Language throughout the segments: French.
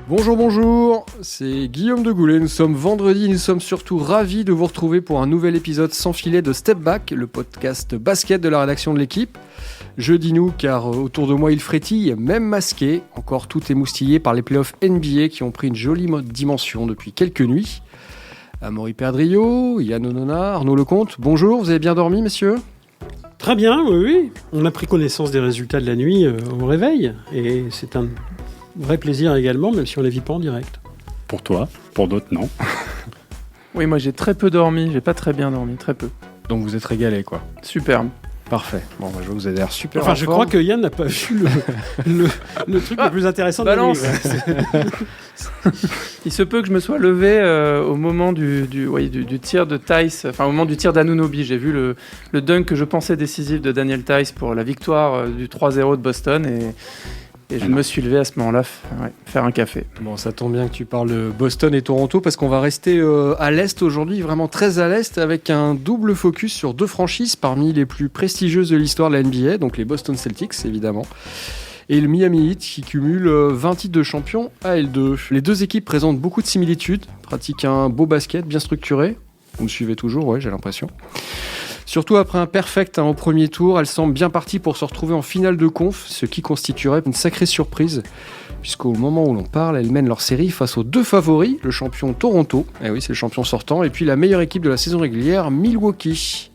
Bonjour, c'est Guillaume de Goulet, nous sommes vendredi, nous sommes surtout ravis de vous retrouver pour un nouvel épisode sans filet de Step Back, le podcast basket de la rédaction de l'équipe. Je dis nous car autour de moi il frétille, même masqué, encore tout émoustillé par les playoffs NBA qui ont pris une jolie dimension depuis quelques nuits. Amaury Perdriau, Yann Onona, Arnaud Lecomte, bonjour, vous avez bien dormi messieurs ? Très bien, oui. On a pris connaissance des résultats de la nuit au réveil et c'est un vrai plaisir également, même si on ne les vit pas en direct. Pour toi, pour d'autres, non. Oui, moi j'ai très peu dormi, j'ai pas très bien dormi, très peu. Donc vous êtes régalés quoi. Superbe. Parfait. Bon, je vois que vous avez l'air super. Enfin, je crois que Yann n'a pas vu le truc le plus intéressant de la nuit. Il se peut que je me sois levé au moment du tir de Theis, enfin au moment du tir d'Anunoby. J'ai vu le dunk que je pensais décisif de Daniel Theis pour la victoire du 3-0 de Boston et je me suis levé à ce moment-là faire un café. Bon, ça tombe bien que tu parles de Boston et Toronto parce qu'on va rester à l'Est aujourd'hui, vraiment très à l'Est, avec un double focus sur deux franchises parmi les plus prestigieuses de l'histoire de la NBA, donc les Boston Celtics évidemment, et le Miami Heat qui cumule 20 titres de champion à L2. Les deux équipes présentent beaucoup de similitudes, pratiquent un beau basket bien structuré. Vous me suivez toujours, ouais, j'ai l'impression. Surtout après un perfect au premier tour, elle semble bien partie pour se retrouver en finale de conf, ce qui constituerait une sacrée surprise, puisqu'au moment où l'on parle, elles mènent leur série face aux deux favoris, le champion Toronto, eh oui c'est le champion sortant, et puis la meilleure équipe de la saison régulière, Milwaukee.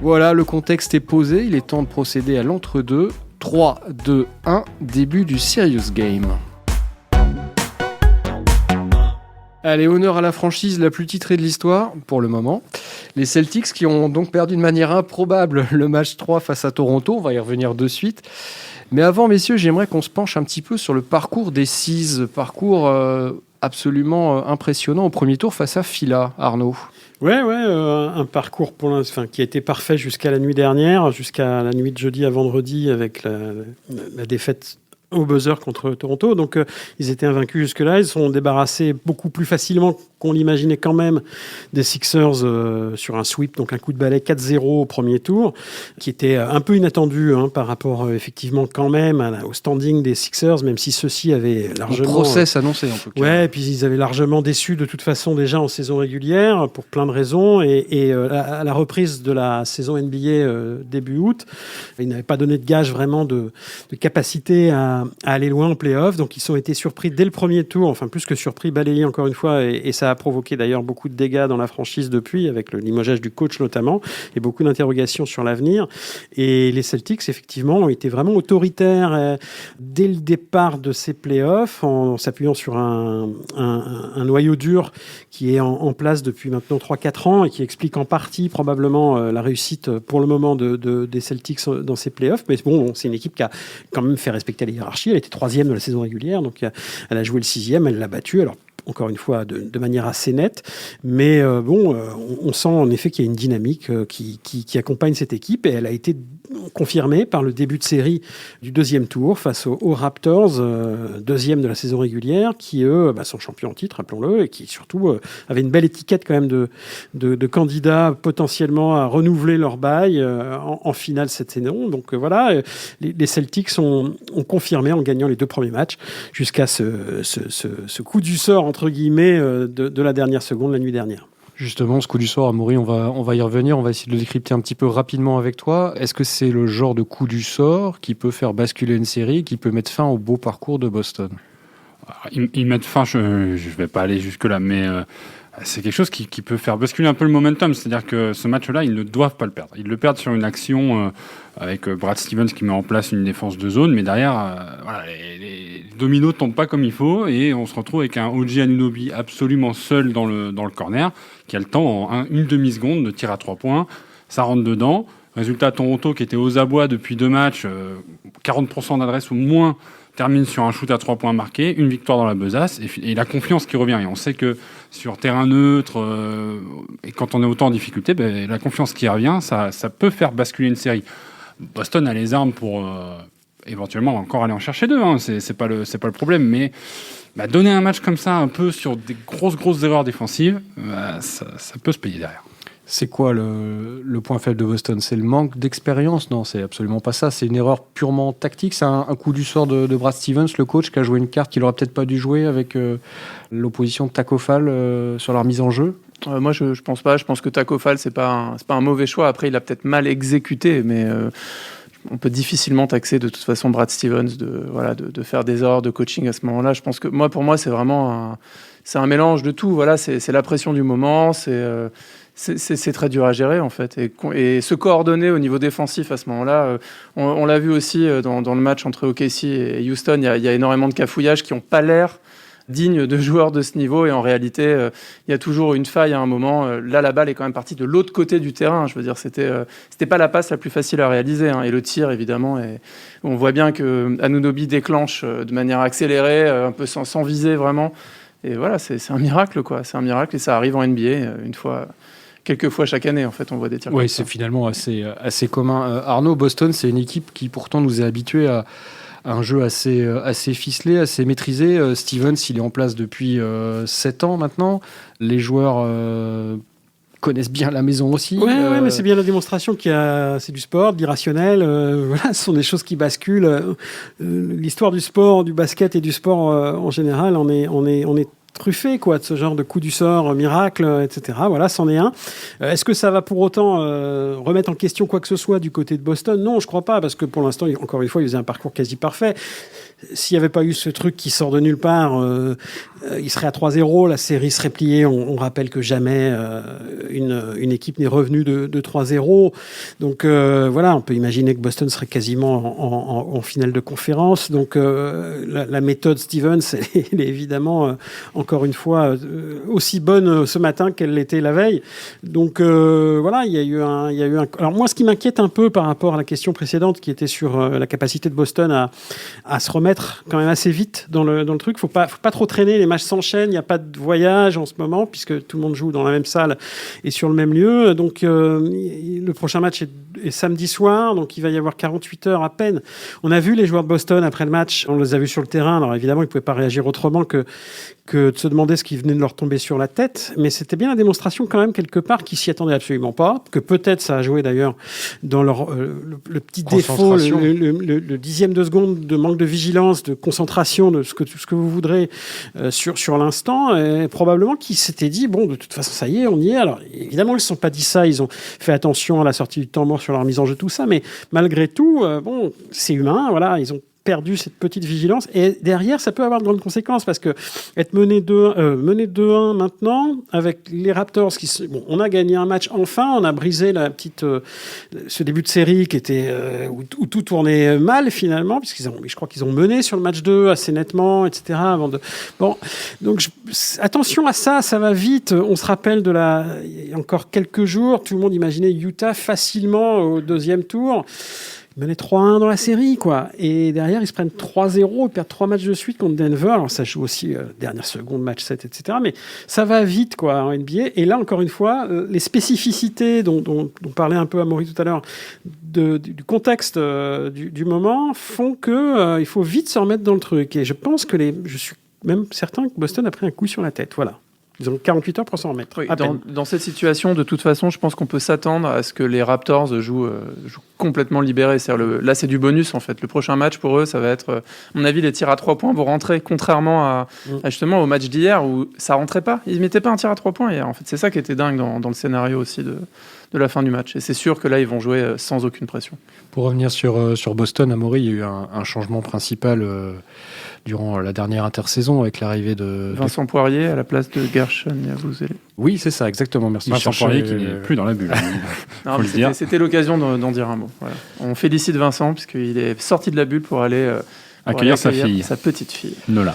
Voilà, le contexte est posé, il est temps de procéder à l'entre-deux. 3, 2, 1, début du Serious Game. Allez, honneur à la franchise la plus titrée de l'histoire, pour le moment. Les Celtics qui ont donc perdu de manière improbable le match 3 face à Toronto, on va y revenir de suite. Mais avant, messieurs, j'aimerais qu'on se penche un petit peu sur le parcours des Seas, parcours absolument impressionnant au premier tour face à Fila, Arnaud. Ouais, un parcours qui a été parfait jusqu'à la nuit dernière, jusqu'à la nuit de jeudi à vendredi avec la défaite au buzzer contre Toronto. Donc, ils étaient invaincus jusque-là. Ils sont débarrassés beaucoup plus facilement qu'on l'imaginait quand même des Sixers sur un sweep, donc un coup de balai 4-0 au premier tour, qui était un peu inattendu par rapport effectivement quand même au standing des Sixers, même si ceux-ci avaient largement... Le process annoncé en tout cas. Ouais, et puis ils avaient largement déçu de toute façon déjà en saison régulière pour plein de raisons. Et à la reprise de la saison NBA début août, ils n'avaient pas donné de gage vraiment de capacité à aller loin en play-off. Donc ils ont été surpris dès le premier tour, enfin plus que surpris, balayés encore une fois, et ça a provoqué d'ailleurs beaucoup de dégâts dans la franchise depuis, avec le limogeage du coach notamment, et beaucoup d'interrogations sur l'avenir. Et les Celtics, effectivement, ont été vraiment autoritaires dès le départ de ces play-offs, en s'appuyant sur un noyau dur qui est en place depuis maintenant 3-4 ans et qui explique en partie probablement la réussite pour le moment des Celtics dans ces play-offs. Mais bon, c'est une équipe qui a quand même fait respecter la hiérarchie. Elle était 3e de la saison régulière, donc elle a joué le 6e, elle l'a battu. Alors, encore une fois, de manière assez nette. Mais on sent en effet qu'il y a une dynamique qui accompagne cette équipe, et elle a été confirmée par le début de série du deuxième tour face aux Raptors, deuxième de la saison régulière, qui eux sont champions en titre, rappelons-le, et qui surtout avaient une belle étiquette quand même de candidats potentiellement à renouveler leur bail en finale cette saison. Donc voilà, les Celtics ont confirmé en gagnant les 2 premiers matchs jusqu'à ce coup du sort entre guillemets de la dernière seconde la nuit dernière. Justement, ce coup du sort, Amaury, on va y revenir, on va essayer de le décrypter un petit peu rapidement avec toi. Est-ce que c'est le genre de coup du sort qui peut faire basculer une série, qui peut mettre fin au beau parcours de Boston ? Ils mettent fin, je ne vais pas aller jusque-là, mais c'est quelque chose qui peut faire basculer un peu le momentum. C'est-à-dire que ce match-là, ils ne doivent pas le perdre. Ils le perdent sur une action avec Brad Stevens qui met en place une défense de zone, mais derrière, les dominos ne tombent pas comme il faut, et on se retrouve avec un OG Anunoby absolument seul dans le corner, qui a le temps en une demi-seconde de tir à 3 points. Ça rentre dedans. Résultat, Toronto, qui était aux abois depuis 2 matchs, 40% d'adresse ou moins, termine sur un shoot à 3 points marqué, une victoire dans la besace, et la confiance qui revient. Et on sait que sur terrain neutre, et quand on est autant en difficulté, la confiance qui revient, ça peut faire basculer une série. Boston a les armes pour éventuellement encore aller en chercher 2, c'est pas le problème, mais donner un match comme ça, un peu sur des grosses erreurs défensives, ça peut se payer derrière. C'est quoi le point faible de Boston? C'est le manque d'expérience? Non, c'est absolument pas ça. C'est une erreur purement tactique. C'est un coup du sort de Brad Stevens, le coach, qui a joué une carte qu'il aurait peut-être pas dû jouer avec l'opposition de Taco Fall sur la remise en jeu. Moi, je pense pas. Je pense que Taco Fall, c'est pas un mauvais choix. Après, il a peut-être mal exécuté, mais on peut difficilement taxer de toute façon Brad Stevens de faire des erreurs de coaching à ce moment-là. Je pense que pour moi, c'est vraiment un mélange de tout. Voilà, c'est la pression du moment, c'est très dur à gérer en fait. Et se coordonner au niveau défensif à ce moment-là, on l'a vu aussi dans le match entre OKC et Houston, il y a énormément de cafouillages qui n'ont pas l'air dignes de joueurs de ce niveau, et en réalité il y a toujours une faille à un moment. Là, la balle est quand même partie de l'autre côté du terrain. Je veux dire, c'était pas la passe la plus facile à réaliser, hein. Et le tir, évidemment, on voit bien que Anunoby déclenche de manière accélérée, un peu sans viser vraiment. Et voilà, c'est un miracle, quoi. C'est un miracle, et ça arrive en NBA quelques fois chaque année, en fait, on voit des tirs. Oui, c'est finalement assez commun. Arnaud, Boston, c'est une équipe qui pourtant nous est habituée à un jeu assez ficelé, assez maîtrisé. Stevens, il est en place depuis 7 ans maintenant. Les joueurs connaissent bien la maison aussi. Oui, mais c'est bien la démonstration c'est du sport, de l'irrationnel. Voilà, ce sont des choses qui basculent. L'histoire du sport, du basket et du sport en général, on est truffé, quoi, de ce genre de coup du sort, miracle, etc. Voilà, c'en est un. Est-ce que ça va pour autant remettre en question quoi que ce soit du côté de Boston? Non, je crois pas, parce que pour l'instant, encore une fois, il faisait un parcours quasi parfait. S'il n'y avait pas eu ce truc qui sort de nulle part, il serait à 3-0, la série serait pliée. On rappelle que jamais une équipe n'est revenue de 3-0. Donc voilà, on peut imaginer que Boston serait quasiment en finale de conférence. Donc la méthode Stevens, elle est évidemment, encore une fois, aussi bonne ce matin qu'elle l'était la veille. Donc voilà, il y a eu un... Alors moi, ce qui m'inquiète un peu par rapport à la question précédente, qui était sur la capacité de Boston à se remettre quand même assez vite dans le truc. Faut pas trop traîner, les matchs s'enchaînent, il n'y a pas de voyage en ce moment puisque tout le monde joue dans la même salle et sur le même lieu. Donc le prochain match est samedi soir, donc il va y avoir 48 heures à peine. On a vu les joueurs de Boston après le match, on les a vus sur le terrain. Alors évidemment, ils ne pouvaient pas réagir autrement que de se demander ce qui venait de leur tomber sur la tête, mais c'était bien la démonstration quand même quelque part qu'ils s'y attendaient absolument pas, que peut-être ça a joué d'ailleurs dans leur le petit défaut, le dixième de seconde de manque de vigilance, de concentration, de ce que vous voudrez sur l'instant, et probablement qu'ils s'étaient dit bon, de toute façon ça y est, on y est. Alors évidemment ils ne se sont pas dit ça, ils ont fait attention à la sortie du temps mort sur leur mise en jeu, tout ça, mais malgré tout, bon, c'est humain, voilà, ils ont perdu cette petite vigilance, et derrière ça peut avoir de grandes conséquences, parce que être mené 2-1 maintenant avec les Raptors on a gagné un match, enfin on a brisé ce début de série qui était où tout tournait mal finalement, je crois qu'ils ont mené sur le match 2 assez nettement, etc. Donc attention à ça va vite. On se rappelle il y a encore quelques jours, tout le monde imaginait Utah facilement au deuxième tour. Ils menaient 3-1 dans la série, quoi. Et derrière, ils se prennent 3-0, ils perdent 3 matchs de suite contre Denver. Alors, ça joue aussi dernière seconde, match 7, etc. Mais ça va vite, quoi, en NBA. Et là, encore une fois, les spécificités dont parlait un peu Amaury tout à l'heure, du contexte du moment, font qu'il faut vite se remettre dans le truc. Et je pense que je suis même certain que Boston a pris un coup sur la tête. Voilà. Ils ont 48 heures pour s'en remettre. Oui, dans cette situation, de toute façon, je pense qu'on peut s'attendre à ce que les Raptors jouent complètement libérés. Là, c'est du bonus, en fait. Le prochain match, pour eux, ça va être... à mon avis, les tirs à 3 points vont rentrer, contrairement à justement au match d'hier, où ça rentrait pas. Ils ne mettaient pas un tir à 3 points hier. En fait, c'est ça qui était dingue dans le scénario aussi de la fin du match. Et c'est sûr que là, ils vont jouer sans aucune pression. Pour revenir sur Boston, Amaury, il y a eu un changement principal durant la dernière intersaison avec l'arrivée de Vincent Poirier à la place de Gershon Yabusele. Oui, c'est ça, exactement. Merci. Vincent Poirier qui n'est plus dans la bulle. Non, c'était l'occasion d'en dire un mot. Voilà. On félicite Vincent puisqu'il est sorti de la bulle pour aller accueillir sa petite fille. Nola.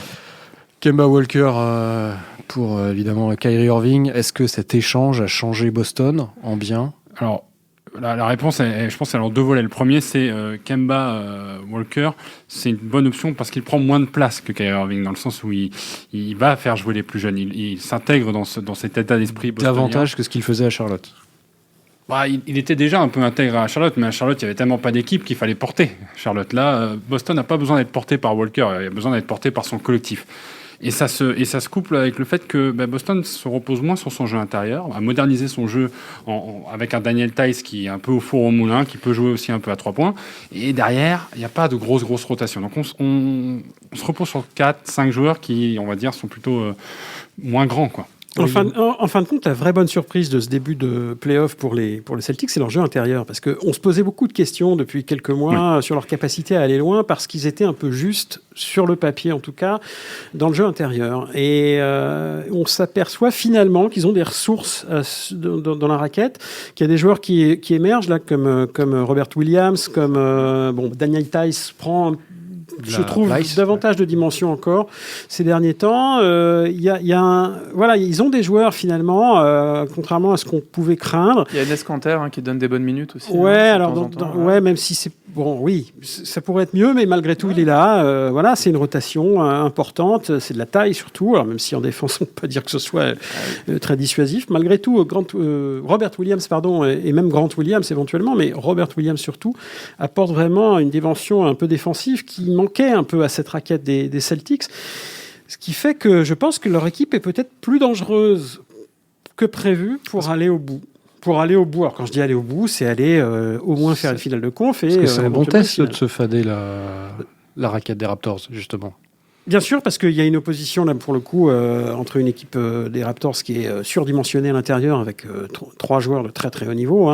Kemba Walker pour évidemment Kyrie Irving. Est-ce que cet échange a changé Boston en bien? Alors, la réponse, je pense, elle est en 2 volets. Le premier, c'est Kemba Walker. C'est une bonne option parce qu'il prend moins de place que Kyrie Irving, dans le sens où il va faire jouer les plus jeunes. Il s'intègre dans cet état d'esprit bostonien. Davantage que ce qu'il faisait à Charlotte. Il était déjà un peu intégré à Charlotte, mais à Charlotte, il n'y avait tellement pas d'équipe qu'il fallait porter Charlotte. Là, Boston n'a pas besoin d'être porté par Walker, il a besoin d'être porté par son collectif. Et ça se couple avec le fait que Boston se repose moins sur son jeu intérieur, a modernisé son jeu avec un Daniel Theis qui est un peu au four au moulin, qui peut jouer aussi un peu à 3 points. Et derrière, il n'y a pas de grosse rotation. Donc on se repose sur 4-5 joueurs qui, on va dire, sont plutôt moins grands, quoi. En fin de compte, la vraie bonne surprise de ce début de play-off pour les Celtics, c'est leur jeu intérieur. Parce qu'on se posait beaucoup de questions depuis quelques mois sur leur capacité à aller loin, parce qu'ils étaient un peu justes, sur le papier en tout cas, dans le jeu intérieur. Et on s'aperçoit finalement qu'ils ont des ressources dans la raquette, qu'il y a des joueurs qui émergent, là, comme Robert Williams, comme Daniel Theis prend... Je trouve davantage de dimensions encore ces derniers temps. Ils ont des joueurs finalement, contrairement à ce qu'on pouvait craindre. Il y a Enes Kanter qui donne des bonnes minutes aussi. Même si c'est ça pourrait être mieux, mais malgré tout il est là. C'est une rotation importante, c'est de la taille surtout. Alors même si en défense on peut pas dire que ce soit très dissuasif, malgré tout Robert Williams et même Grant Williams éventuellement, mais Robert Williams surtout apporte vraiment une dimension un peu défensive qui manquait un peu à cette raquette des Celtics, ce qui fait que je pense que leur équipe est peut-être plus dangereuse que prévu pour aller au bout. Alors quand je dis aller au bout, c'est aller au moins faire une finale de conf. Parce que c'est un bon test de se fader la raquette des Raptors, justement. Bien sûr, parce qu'il y a une opposition, là, pour le coup, entre une équipe des Raptors qui est surdimensionnée à l'intérieur, avec 3 joueurs de très très haut niveau,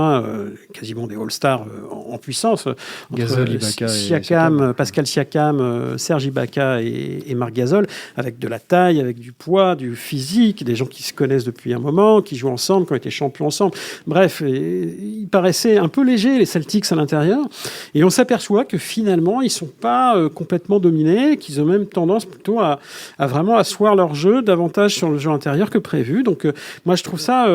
quasiment des All-Stars en puissance. Gasol, Ibaka Siakam, Pascal Siakam, Serge Ibaka et Marc Gasol, avec de la taille, avec du poids, du physique, des gens qui se connaissent depuis un moment, qui jouent ensemble, qui ont été champions ensemble. Bref, ils paraissaient un peu légers, les Celtics, à l'intérieur. Et on s'aperçoit que finalement, ils ne sont pas complètement dominés, qu'ils ont même tendance plutôt à vraiment asseoir leur jeu davantage sur le jeu intérieur que prévu. Donc moi je trouve ça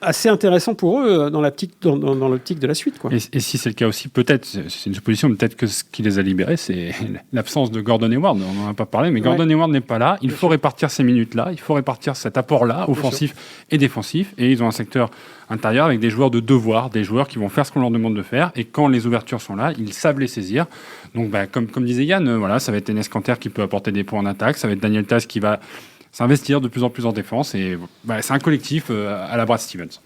assez intéressant pour eux dans l'optique de la suite, quoi. Et si c'est le cas aussi, peut-être, c'est une supposition, peut-être que ce qui les a libérés, c'est l'absence de Gordon Hayward. On n'en a pas parlé, mais Gordon Hayward n'est pas là. Il faut répartir ces minutes-là, il faut répartir cet apport-là, offensif et défensif. Et ils ont un secteur intérieur avec des joueurs de devoir, des joueurs qui vont faire ce qu'on leur demande de faire. Et quand les ouvertures sont là, ils savent les saisir. Donc comme disait Yann, ça va être Enes Kanter qui peut apporter des points en attaque, ça va être Daniel Theis qui va s'investir de plus en plus en défense, et c'est un collectif à la Brad Stevens.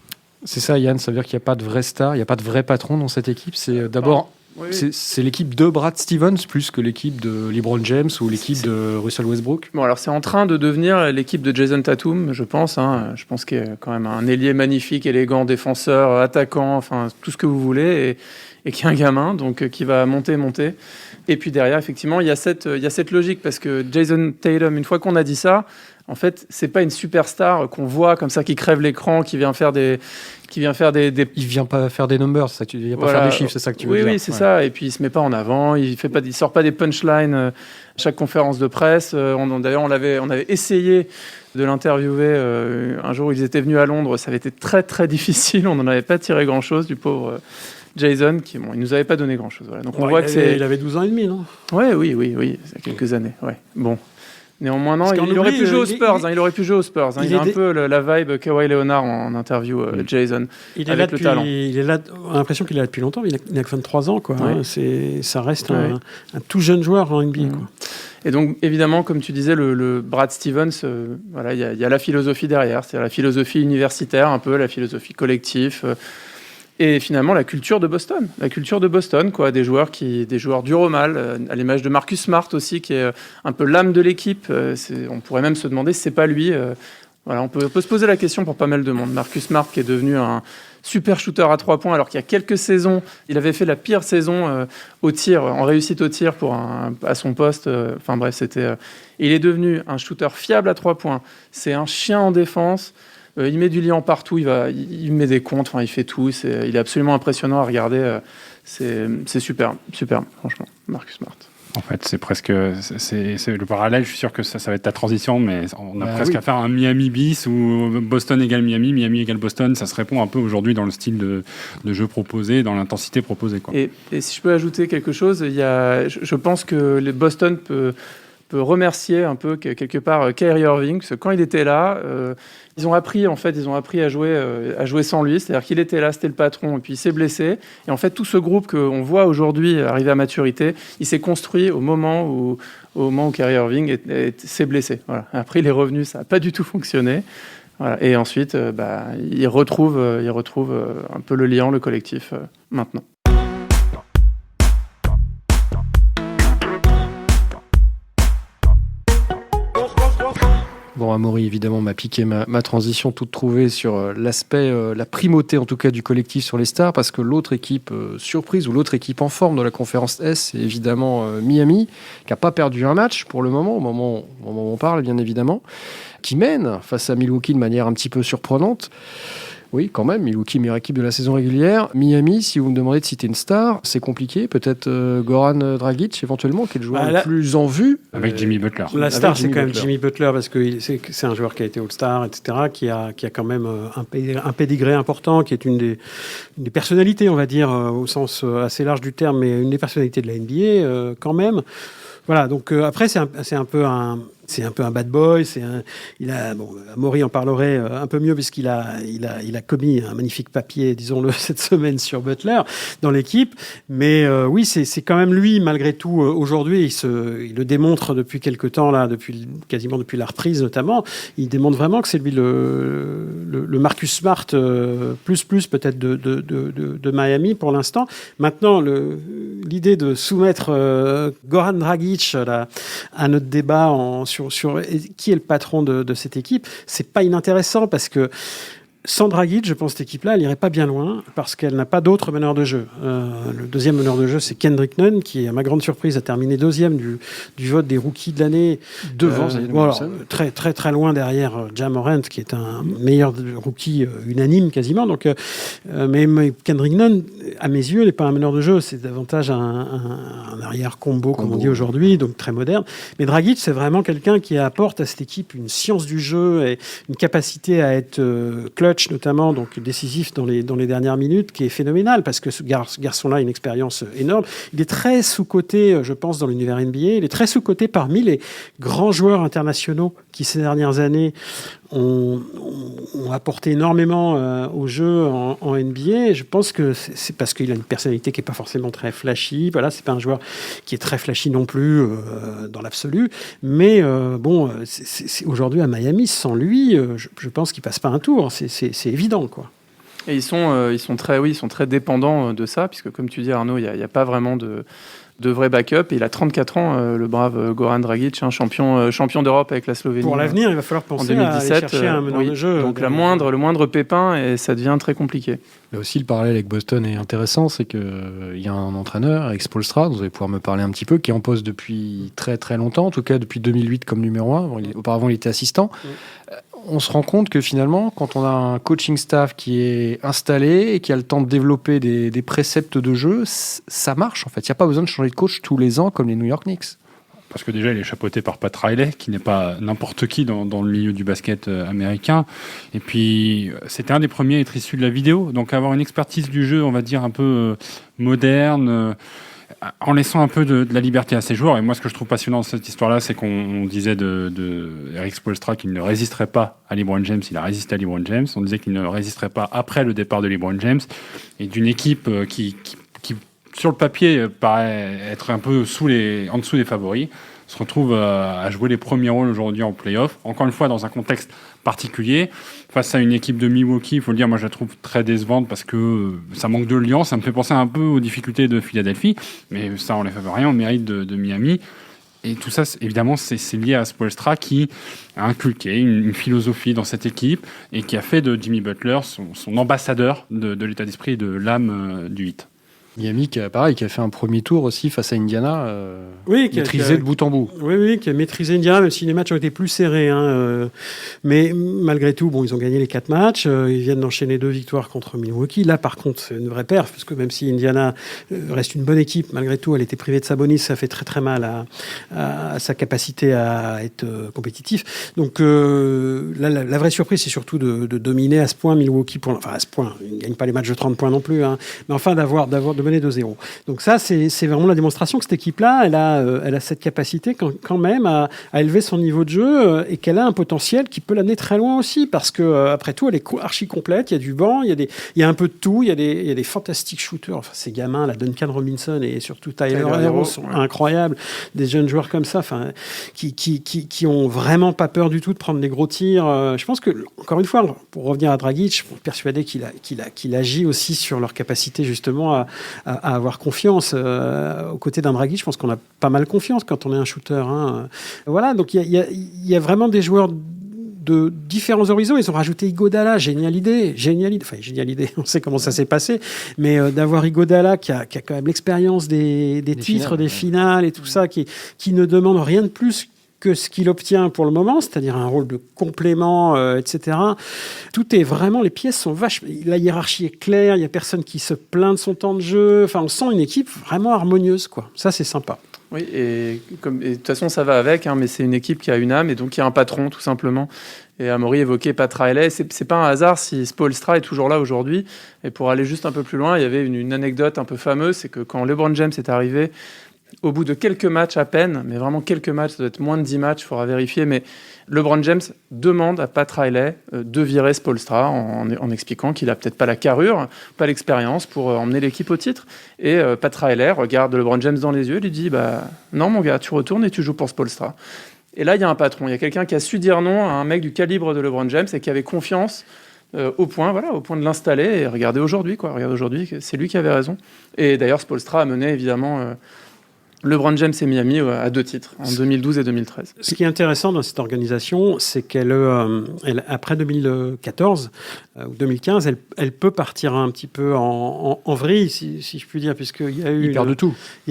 C'est ça, Yann, ça veut dire qu'il n'y a pas de vraie star, il n'y a pas de vrai patron dans cette équipe. C'est d'abord c'est l'équipe de Brad Stevens plus que l'équipe de LeBron James ou l'équipe de Russell Westbrook. Bon, alors c'est en train de devenir l'équipe de Jason Tatum, je pense. Je pense qu'il est quand même un ailier magnifique, élégant, défenseur, attaquant, enfin tout ce que vous voulez, et qui est un gamin, donc qui va monter. Et puis derrière, effectivement, il y a cette logique, parce que Jason Tatum, une fois qu'on a dit ça, en fait, c'est pas une superstar qu'on voit comme ça, qui crève l'écran, qui vient faire des... Il vient pas faire des numbers, c'est ça que tu dis. Il vient pas faire des chiffres, c'est ça que tu veux dire. Oui, c'est ça. Et puis il se met pas en avant, il sort pas des punchlines à chaque conférence de presse. D'ailleurs, on avait essayé de l'interviewer un jour où ils étaient venus à Londres. Ça avait été très très difficile. On n'en avait pas tiré grand chose du pauvre Jason, il nous avait pas donné grand chose. Voilà. Donc on voit il avait 12 ans et demi, non? Oui, c'est quelques années. Ouais. Bon. Néanmoins, non, il aurait pu jouer aux Spurs. Il aurait pu jouer aux Spurs. Il a un peu la vibe Kawhi Leonard en interview, Jason. Il est là depuis, talent. Il est là, on a l'impression qu'il est là depuis longtemps. Il n'a que 23 ans, quoi. Ouais. Ça reste un tout jeune joueur en NBA. Quoi. Et donc, évidemment, comme tu disais, le Brad Stevens, il y a la philosophie derrière. C'est la philosophie universitaire, un peu la philosophie collective. Et finalement, la culture de Boston, quoi, des joueurs durs au mal, à l'image de Marcus Smart aussi, qui est un peu l'âme de l'équipe. On pourrait même se demander si c'est pas lui. On peut se poser la question pour pas mal de monde. Marcus Smart, qui est devenu un super shooter à 3 points, alors qu'il y a quelques saisons, il avait fait la pire saison en réussite au tir à son poste. Il est devenu un shooter fiable à 3 points. C'est un chien en défense. Il met du liant partout, il met des comptes, il fait tout. Il est absolument impressionnant à regarder. C'est super, franchement, Marcus Smart. En fait, c'est presque le parallèle. Je suis sûr que ça va être ta transition, mais on a presque à faire un Miami bis ou Boston égale Miami, Miami égale Boston. Ça se répond un peu aujourd'hui dans le style de jeu proposé, dans l'intensité proposée, quoi. Et si je peux ajouter quelque chose, je pense que Boston peut remercier un peu quelque part Kyrie Irving, parce que quand il était là, ils ont appris à jouer sans lui, c'est-à-dire qu'il était là, c'était le patron, et puis il s'est blessé. Et en fait, tout ce groupe qu'on voit aujourd'hui arriver à maturité, il s'est construit au moment où Kyrie Irving s'est blessé. Voilà. Après, il est revenu, ça n'a pas du tout fonctionné. Voilà. Et ensuite, il retrouve un peu le lien, le collectif maintenant. Bon, Amaury, évidemment, m'a piqué ma transition toute trouvée sur l'aspect, la primauté en tout cas du collectif sur les stars, parce que l'autre équipe surprise ou l'autre équipe en forme de la conférence S, c'est évidemment Miami, qui n'a pas perdu un match pour le moment, au moment où on parle, bien évidemment, qui mène face à Milwaukee de manière un petit peu surprenante. Oui, quand même, Milwaukee, meilleure équipe de la saison régulière. Miami, si vous me demandez de citer une star, c'est compliqué. Peut-être Goran Dragic, éventuellement, qui est le joueur le plus en vue. Avec Jimmy Butler. La star, c'est quand même Jimmy Butler, parce que c'est un joueur qui a été All-Star, etc., qui a quand même un pédigré important, qui est une des personnalités, on va dire, au sens assez large du terme, mais une des personnalités de la NBA, quand même. Voilà, donc après, c'est un peu un bad boy. Amaury en parlerait un peu mieux puisqu'il a commis un magnifique papier, disons-le, cette semaine sur Butler dans l'équipe. Mais oui, c'est quand même lui, malgré tout, aujourd'hui, il le démontre depuis quelque temps, là, quasiment depuis la reprise notamment. Il démontre vraiment que c'est lui le Marcus Smart plus peut-être de Miami pour l'instant. Maintenant, l'idée de soumettre Goran Dragic à notre débat sur qui est le patron de cette équipe, c'est pas inintéressant parce que sans Dragic, je pense que cette équipe-là, elle n'irait pas bien loin parce qu'elle n'a pas d'autre meneur de jeu. Le deuxième meneur de jeu, c'est Kendrick Nunn, qui, à ma grande surprise, a terminé deuxième du vote des rookies de l'année. Devant très, très, très loin derrière Ja Morant, qui est un meilleur rookie unanime quasiment. Donc, mais Kendrick Nunn, à mes yeux, n'est pas un meneur de jeu. C'est davantage un arrière combo, comme on dit aujourd'hui, donc très moderne. Mais Dragic, c'est vraiment quelqu'un qui apporte à cette équipe une science du jeu et une capacité à être clutch, notamment, donc décisif dans les dernières minutes, qui est phénoménal parce que ce garçon-là a une expérience énorme. Il est très sous-coté, je pense, dans l'univers NBA. Il est très sous-coté parmi les grands joueurs internationaux qui, ces dernières années, ont apporté énormément au jeu en NBA. Je pense que c'est parce qu'il a une personnalité qui n'est pas forcément très flashy. Voilà, c'est pas un joueur qui est très flashy non plus dans l'absolu. Mais aujourd'hui à Miami, sans lui, je pense qu'il passe pas un tour. C'est évident, quoi. Et ils sont très dépendants de ça, puisque comme tu dis, Arnaud, il n'y a pas vraiment de vrai backup. Et il a 34 ans, le brave Goran Dragic, champion d'Europe avec la Slovénie. Pour l'avenir, il va falloir penser à aller chercher un meneur de jeu. Donc le moindre pépin, et ça devient très compliqué. Là aussi, le parallèle avec Boston est intéressant, c'est qu'il y a un entraîneur, Eric Spoelstra, vous allez pouvoir me parler un petit peu, qui est en poste depuis très très longtemps, en tout cas depuis 2008 comme numéro 1. Auparavant, il était assistant. On se rend compte que finalement, quand on a un coaching staff qui est installé et qui a le temps de développer des préceptes de jeu, ça marche en fait. Il n'y a pas besoin de changer de coach tous les ans comme les New York Knicks. Parce que déjà, il est chapeauté par Pat Riley, qui n'est pas n'importe qui dans le milieu du basket américain. Et puis, c'était un des premiers à être issu de la vidéo. Donc, avoir une expertise du jeu, on va dire, un peu moderne, en laissant un peu de la liberté à ses joueurs. Et moi, ce que je trouve passionnant dans cette histoire-là, c'est qu'on disait de Eric Spoelstra qu'il ne résisterait pas à LeBron James. Il a résisté à LeBron James. On disait qu'il ne résisterait pas après le départ de LeBron James. Et d'une équipe qui sur le papier, paraît être un peu en dessous des favoris, se retrouve à jouer les premiers rôles aujourd'hui en play-off. Encore une fois, dans un contexte particulier, face à une équipe de Milwaukee, il faut le dire, moi je la trouve très décevante parce que ça manque de liant. Ça me fait penser un peu aux difficultés de Philadelphie, mais ça enlève rien au mérite de Miami. Et tout ça, évidemment, c'est lié à Spoelstra qui a inculqué une philosophie dans cette équipe et qui a fait de Jimmy Butler son ambassadeur de l'état d'esprit et de l'âme du hit. Miami, qui a fait un premier tour aussi face à Indiana, maîtrisé de bout en bout. Oui, qui a maîtrisé Indiana, même si les matchs ont été plus serrés. Mais malgré tout, ils ont gagné les 4 matchs. Ils viennent d'enchaîner 2 victoires contre Milwaukee. Là, par contre, c'est une vraie perf, parce que même si Indiana reste une bonne équipe, malgré tout, elle était privée de Sabonis, ça fait très très mal à sa capacité à être compétitif. Donc là, la vraie surprise, c'est surtout de dominer à ce point Milwaukee. À ce point, ils ne gagnent pas les matchs de 30 points non plus. Mais enfin, de menait 2-0. Donc ça, c'est vraiment la démonstration que cette équipe-là, elle a cette capacité quand même à élever son niveau de jeu et qu'elle a un potentiel qui peut l'amener très loin aussi, parce que après tout, elle est archi complète. Il y a du banc, il y a un peu de tout. Il y a des fantastiques shooters. Enfin, ces gamins, là, Duncan Robinson et surtout Tyler Hero sont incroyables. Des jeunes joueurs comme ça, enfin, qui ont vraiment pas peur du tout de prendre des gros tirs. Je pense que, encore une fois, pour revenir à Dragic, je suis persuadé qu'il agit aussi sur leur capacité justement à avoir confiance. Aux côtés d'un Dragic, je pense qu'on a pas mal confiance quand on est un shooter. Hein. Voilà, donc il y a vraiment des joueurs de différents horizons. Ils ont rajouté Iguodala, géniale idée, on sait comment ça s'est passé, mais d'avoir Iguodala qui a quand même l'expérience des titres, finales, des finales et tout ça, qui ne demande rien de plus que ce qu'il obtient pour le moment, c'est-à-dire un rôle de complément, etc. Tout est vraiment, les pièces sont vachement... La hiérarchie est claire, il n'y a personne qui se plaint de son temps de jeu. Enfin, on sent une équipe vraiment harmonieuse, quoi. Ça, c'est sympa. Oui, et de toute façon, ça va avec, hein, mais c'est une équipe qui a une âme et donc qui a un patron, tout simplement. Et Amaury évoquait Pat Riley. C'est pas un hasard si Spoelstra est toujours là aujourd'hui. Et pour aller juste un peu plus loin, il y avait une anecdote un peu fameuse, c'est que quand LeBron James est arrivé, au bout de quelques matchs à peine, mais vraiment quelques matchs, ça doit être moins de 10 matchs, il faudra vérifier, mais LeBron James demande à Pat Riley de virer Spoelstra en expliquant qu'il a peut-être pas la carrure, pas l'expérience pour emmener l'équipe au titre. Et Pat Riley regarde LeBron James dans les yeux et lui dit non mon gars, tu retournes et tu joues pour Spoelstra. Et là, il y a un patron, il y a quelqu'un qui a su dire non à un mec du calibre de LeBron James et qui avait confiance au point de l'installer. Et regardez aujourd'hui, c'est lui qui avait raison. Et d'ailleurs, Spoelstra a mené évidemment LeBron James et Miami à 2 titres, en 2012 et 2013. Ce qui est intéressant dans cette organisation, c'est qu'elle, après 2014 ou 2015, elle peut partir un petit peu en vrille, si je puis dire, puisqu'il y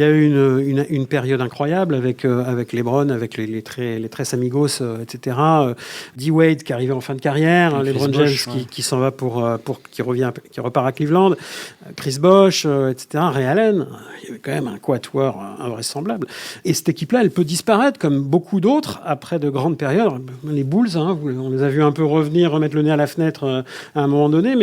a eu une période incroyable avec LeBron, avec les tres amigos, etc. D-Wade qui arrivait en fin de carrière, LeBron James qui s'en va qui repart à Cleveland, Chris Bosh, etc. Ray Allen, il y avait quand même un quatuor invraisemblable. Et cette équipe-là, elle peut disparaître comme beaucoup d'autres après de grandes périodes. Les Bulls, on les a vus un peu remettre le nez à la fenêtre à un moment donné,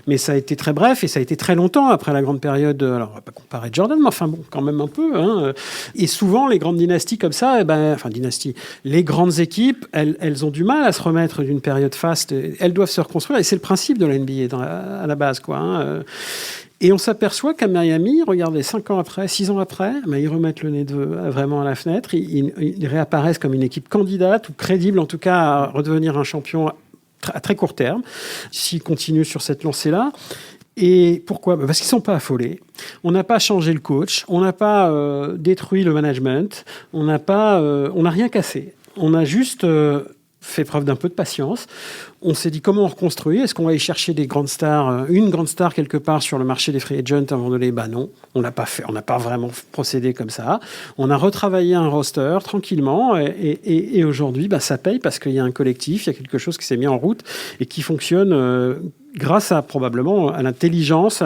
mais ça a été très bref et ça a été très longtemps après la grande période. Alors, on va pas comparer Jordan, mais enfin bon, quand même un peu. Hein. Et souvent, les grandes dynasties comme ça, les grandes équipes, elles ont du mal à se remettre d'une période faste. Elles doivent se reconstruire et c'est le principe de la NBA à la base, quoi. Hein. Et on s'aperçoit qu'à Miami, regardez, 6 ans après, ils remettent le nez vraiment à la fenêtre, ils réapparaissent comme une équipe candidate ou crédible, en tout cas, à redevenir un champion à très court terme, s'ils continuent sur cette lancée-là. Et pourquoi ? Parce qu'ils ne sont pas affolés. On n'a pas changé le coach, on n'a pas détruit le management, on n'a rien cassé. On a juste fait preuve d'un peu de patience. On s'est dit comment on reconstruit. Est-ce qu'on va aller chercher des grandes stars, une grande star quelque part sur le marché des free agents à un moment donné ? Non, on n'a pas fait, on n'a pas vraiment procédé comme ça. On a retravaillé un roster tranquillement et aujourd'hui, ça paye parce qu'il y a un collectif, il y a quelque chose qui s'est mis en route et qui fonctionne grâce probablement à l'intelligence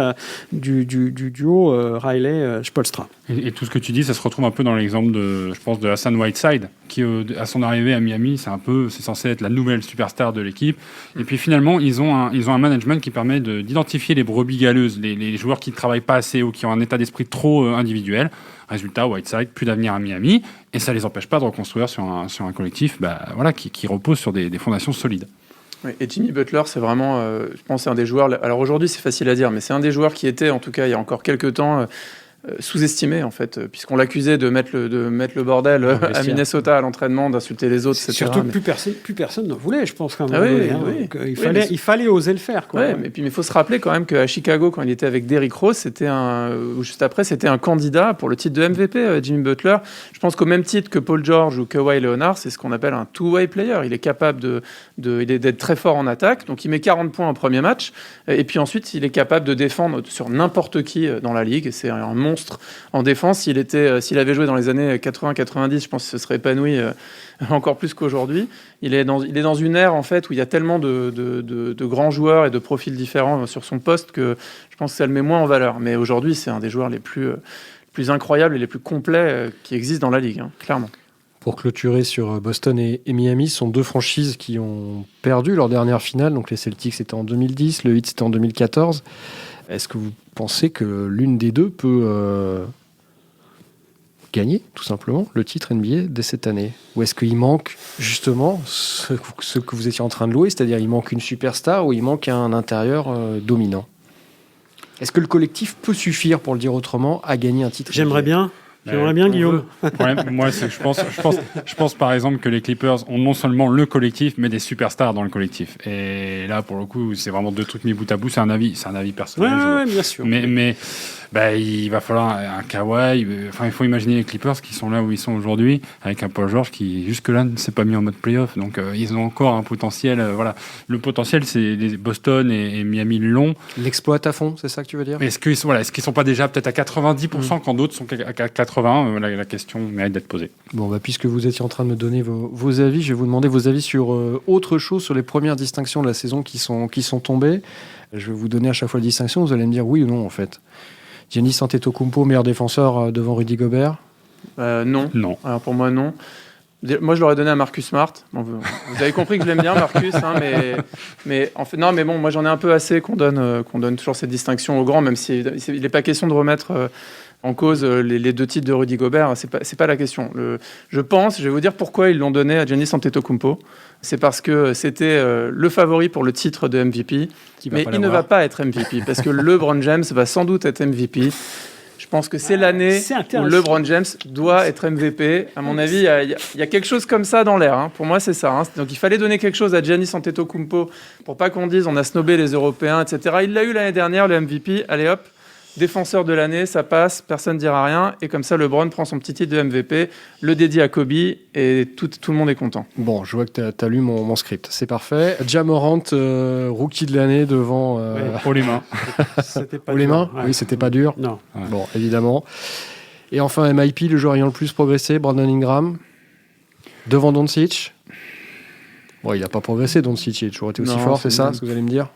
du duo Riley-Spoelstra. Et tout ce que tu dis, ça se retrouve un peu dans l'exemple de Hassan Whiteside, qui à son arrivée à Miami, c'est censé être la nouvelle superstar de l'équipe. Et puis finalement, ils ont un management qui permet d'identifier les brebis galeuses, les joueurs qui ne travaillent pas assez ou qui ont un état d'esprit trop individuel. Résultat, Whiteside, plus d'avenir à Miami, et ça ne les empêche pas de reconstruire sur un collectif qui repose sur des fondations solides. Oui, et Jimmy Butler, c'est vraiment, je pense, c'est un des joueurs. Alors aujourd'hui, c'est facile à dire, mais c'est un des joueurs qui était, en tout cas, il y a encore quelques temps, sous-estimé en fait, puisqu'on l'accusait de mettre le bordel à Minnesota à l'entraînement, d'insulter les autres, etc. Surtout que plus personne n'en voulait, je pense. Il fallait oser le faire. Quoi. Ouais, mais il faut se rappeler quand même qu'à Chicago, quand il était avec Derrick Rose, c'était juste après, c'était un candidat pour le titre de MVP, Jimmy Butler. Je pense qu'au même titre que Paul George ou Kawhi Leonard, c'est ce qu'on appelle un two-way player. Il est capable d'être très fort en attaque, donc il met 40 points en premier match, et puis ensuite il est capable de défendre sur n'importe qui dans la ligue. C'est un monstre en défense. S'il avait joué dans les années 80-90, je pense qu'il se serait épanoui encore plus qu'aujourd'hui. Il est dans une ère en fait où il y a tellement de grands joueurs et de profils différents sur son poste que je pense que ça le met moins en valeur. Mais aujourd'hui, c'est un des joueurs les plus incroyables et les plus complets qui existent dans la ligue, clairement. Pour clôturer sur Boston et Miami, ce sont 2 franchises qui ont perdu leur dernière finale. Donc les Celtics, c'était en 2010, le Heat, c'était en 2014. Est-ce que vous pensez que l'une des deux peut gagner, tout simplement, le titre NBA dès cette année? Ou est-ce qu'il manque, justement, ce que vous étiez en train de louer, c'est-à-dire il manque une superstar ou il manque un intérieur dominant? Est-ce que le collectif peut suffire, pour le dire autrement, à gagner un titre? J'aimerais bien, Guillaume. Ouais, moi, je pense par exemple que les Clippers ont non seulement le collectif, mais des superstars dans le collectif. Et là, pour le coup, c'est vraiment deux trucs mis bout à bout. C'est un avis personnel. Ouais, bien sûr. Mais il va falloir un Kawhi. Il faut imaginer les Clippers qui sont là où ils sont aujourd'hui, avec un Paul George qui jusque-là ne s'est pas mis en mode playoff. Donc ils ont encore un potentiel. Le potentiel, c'est les Boston et Miami l'ont. L'exploite à fond, c'est ça que tu veux dire? Est-ce qu'ils sont pas déjà peut-être à 90% quand d'autres sont à 80? La question mérite d'être posée. Bon, puisque vous étiez en train de me donner vos avis, je vais vous demander vos avis sur autre chose, sur les premières distinctions de la saison qui sont tombées. Je vais vous donner à chaque fois la distinction, vous allez me dire oui ou non en fait. Giannis Antetokounmpo, meilleur défenseur devant Rudy Gobert? Non. Alors pour moi, non. Moi, je l'aurais donné à Marcus Smart. Bon, vous avez compris que je l'aime bien, Marcus, mais en fait, non, mais bon, moi, j'en ai un peu assez qu'on donne toujours cette distinction aux grands, même s'il n'est pas question de remettre en cause les deux titres de Rudy Gobert. C'est pas la question. Je vais vous dire pourquoi ils l'ont donné à Giannis Antetokounmpo. C'est parce que c'était le favori pour le titre de MVP, mais il ne va pas être MVP, parce que LeBron James va sans doute être MVP. Je pense que c'est l'année où LeBron James doit être MVP. À mon avis, il y a quelque chose comme ça dans l'air. Hein. Pour moi, c'est ça. Hein. Donc, il fallait donner quelque chose à Giannis Antetokounmpo pour pas qu'on dise on a snobé les Européens, etc. Il l'a eu l'année dernière, le MVP. Allez hop, défenseur de l'année, ça passe, personne ne dira rien. Et comme ça, LeBron prend son petit titre de MVP, le dédie à Kobe et tout le monde est content. Bon, je vois que tu as lu mon script. C'est parfait. Ja Morant, rookie de l'année devant... Haut les mains. C'était pas Haut les mains? Ouais. Oui, c'était pas dur. Non. Ouais. Bon, évidemment. Et enfin, MIP, le joueur ayant le plus progressé, Brandon Ingram, devant Doncic. Bon, il n'a pas progressé, Doncic, il a toujours été aussi fort, c'est ça, ce que vous allez me dire?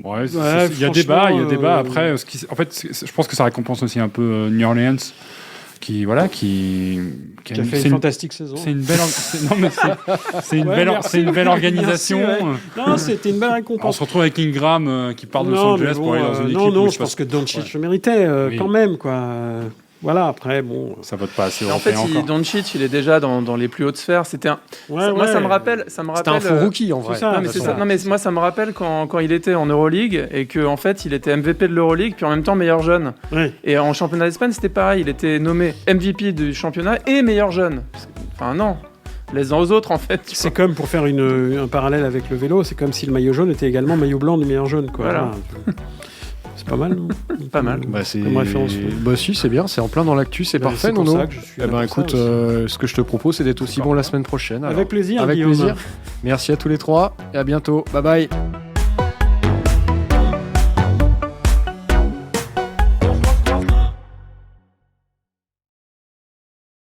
Ouais, il y a débat. Après, je pense que ça récompense aussi un peu New Orleans, qui a fait une fantastique saison. C'est une belle, c'est une belle organisation. Merci, ouais. Non, c'était une belle récompense. On se retrouve avec Ingram qui part de Los Angeles pour aller dans une équipe. Non, je pense que Doncic le méritait quand même, quoi. Voilà, après, bon... Ça vote pas assez en fait, Doncic, il est déjà dans les plus hautes sphères. Moi, ça me rappelle... C'était un faux rookie, en vrai. Moi, ça me rappelle quand il était en Euroleague et qu'en fait, il était MVP de l'Euroleague, puis en même temps, meilleur jeune. Ouais. Et en championnat d'Espagne, c'était pareil. Il était nommé MVP du championnat et meilleur jeune. Enfin, non. Laisse-en aux autres, en fait. C'est comme, pour faire un parallèle avec le vélo, c'est comme si le maillot jaune était également maillot blanc du meilleur jaune, quoi. Voilà. C'est pas mal, non? Pas mal. Comme référence. Si, c'est bien, c'est en plein dans l'actu, c'est parfait, c'est pour Nono. ça que je suis là pour Écoute, ça aussi. ce que je te propose, c'est d'être aussi bon la semaine prochaine. Avec plaisir, Avec Guillaume. plaisir. Merci à tous les trois et à bientôt. Bye bye.